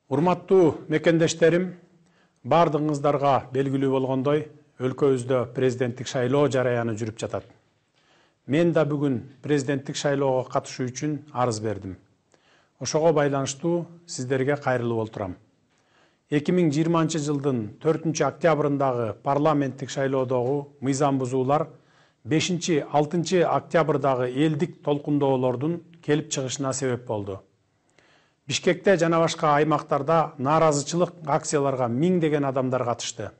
Урматтуу мекендештерим, бардыгыңыздарга белгилүү болгондой, өлкөбүздө президенттик шайлоо жараяны жүрүп жатат. Мен да бүгүн президенттик шайлоого катышуу үчүн арыз бердим. Ошого байланыштуу сиздерге кайрылып отурам. 2020 жылдын 4 октябрындагы парламенттик шайлоодогу мыйзам бузуулар 5-6 октябрдагы элдик толкундоолордун келип чыгышына себеп болду. Бишкекте жана башка аймактарда нааразычылык акцияларга миңдеген адамдар катышты.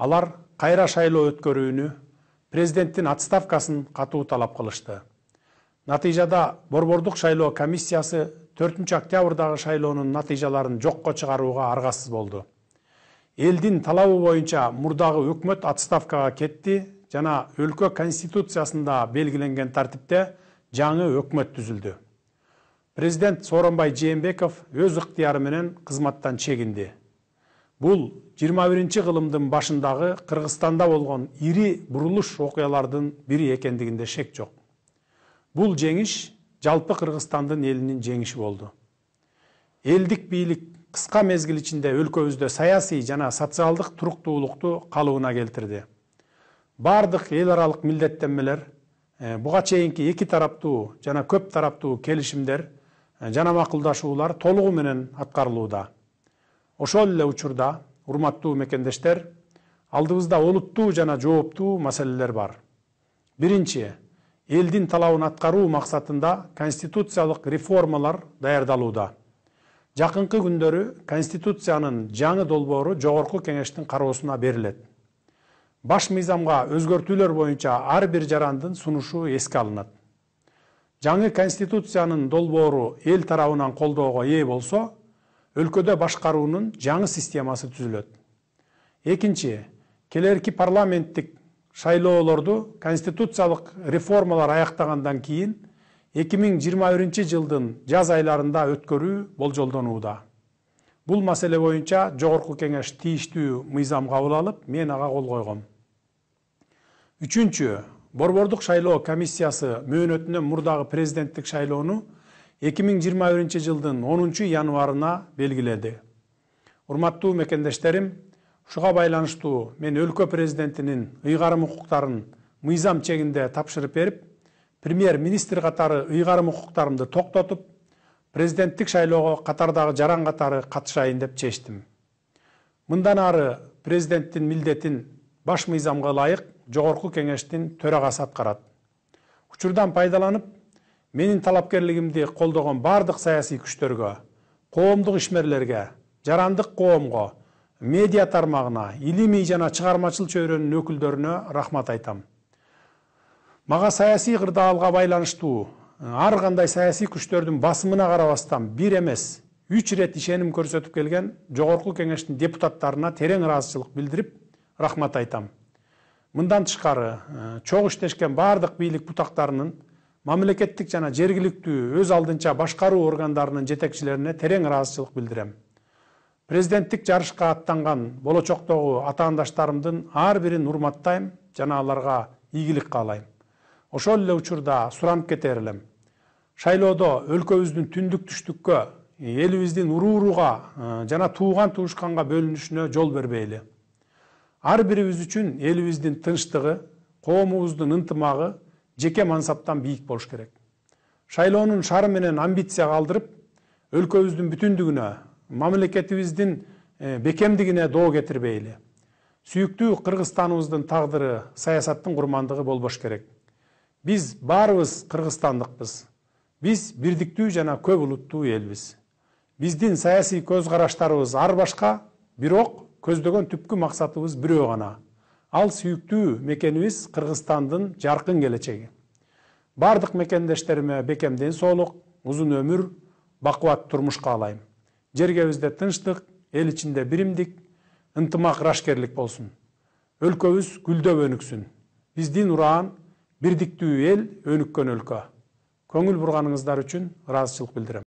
Алар кайра шайлоо өткөрүүнү, президенттин отставкасын катуу талап кылышты. Натыйжада Борбордук шайлоо комиссиясы 4 октябрдагы шайлоонун натыйжаларын жокко чыгарууга аргасыз болду. Элдин талабы боюнча мурдагы өкмөт отставкага кетти жана өлкө конституциясында белгиленген тартипте жаңы өкмөт түзүлдү. Президент Сооронбай Жээнбеков өз ыктыяры менен кызматтан чегинди. Бул 21-кылымдын башындагы Кыргызстанда болгон ири бурулуш окуялардын бири экендигинде шек жок. Бул жеңиш жалпы Кыргызстандын элинин жеңиши болду. Элдик бийлик кыска мезгил ичинде өлкөбүздө саясий жана социалдык туруктуулукту калыбына келтирди. Бардык эл аралык милдеттенмелер, буга чейинки эки тараптуу жана көп тараптуу келишимдер жана макулдашуулар толугу менен аткарылууда. Ошол эле учурда, урматтуу мекендештер, алдыбызда олуттуу жана жооптуу маселелер бар. Биринчи, элдин талабын аткаруу максатында конституциялык реформалар даярдалууда. Жакынкы күндөрү конституциянын жаңы долбоору Жогорку кеңештин кароосуна берилет. Баш мыйзамга өзгөртүүлөр боюнча ар бир жарандын сунушу эске алынат. Жаңы конституциянын долбоору эл тарабынан колдоого ээ болсо, өлкөдө башкаруунун жаңы системасы түзүлөт. Экинчи, келерки парламенттик шайлоолорду конституциялык реформалар аяктагандан кийин 2021 жылдын жаз айларында өткөрүү болжолдонууда. Бул маселе боюнча Жогорку кеңеш тийиштүү мыйзам кабыл алып, мен ага кол койгом. Үчүнчү, Борбордук шайлоо комиссиясы мөөнөтүнөн мурдагы президенттик шайлоону 2021 жылдын 10 январына белгиледи. Урматтуу мекендештерим, ушуга байланыштуу мен өлкө президентинин ыйгарым укуктарын мыйзам чегинде тапшырып берип, премьер-министр катары ыйгарым укуктарымды токтотуп, президенттик шайлоого катардагы жаран катары катышайын деп чечтим. Мындан ары президенттин милдетин баш мыйзамга ылайык Жогорку кеңештин төрагасы аткарат. Учурдан пайдаланып, менин талапкерлигимди колдогон бардык саясий күчтөргө, коомдук ишмерлерге, жарандык коомго, медиа тармагына, илимий жана чыгармачыл чөйрөнүн өкүлдөрүнө рахмат айтам. Мага саясий кырдаалга байланыштуу ар кандай саясий күчтөрдүн басымына карабастан бир эмес 3 рет ишеним көрсөтүп келген Жогорку кеңештин депутаттарына терең ыраазычылык билдирип, рахмат айтам. Мындан тышкары, чогуу иштешкен бардык бийлик бутактарынын, мамлекеттик жана жергиликтүү өз алдынча башкаруу органдарынын жетекчилерине терең ыраазычылык билдирем. Президенттик жарышка аттанган болочоктогу атаандаштарымдын ар бирин урматтайм жана аларга ийгилик каалайм. Ошол эле учурда суранып кетер элем. Шайлоодо өлкөбүздүн түндүк түштүккө, элибиздин урууруга жана тууган туушканга бөлүнүшүнө жол бербейли. Ар бирибиз үчүн элибиздин тынчтыгы, коомубуздун ынтымагы жеке мансаптан бийик болуш керек. Шайлоонун шары менен амбиция калтырып, өлкөбүздүн бүтүндүгүнө, мамлекетибиздин бекемдигине доо кетирбейли. Сүйүктүү Кыргызстаныбыздын тагдыры саясаттын курмандыгы болбош керек. Биз баарыбыз кыргызстандыкпыз. Биз бирдиктүү жана көп улуттуу элбиз. Биздин саясий көз караштарыбыз ар башка, бирок көздөгөн түпкү максатыбыз бирөө гана. Ал сүйүктүү мекенибиз Кыргызстандын жаркын келечеги. Бардык мекендештериме бекем ден соолук, узун өмүр, бакубат турмуш каалайм. Жергебизде тынчтык, эл ичинде биримдик, ынтымак, ырашкерлик болсун. Өлкөбүз гүлдөп өнүксүн. Биздин ураан бирдиктүү эл, өнүккөн өлкө. Көңүл бурганыңыздар үчүн ыраазычылык билдирем.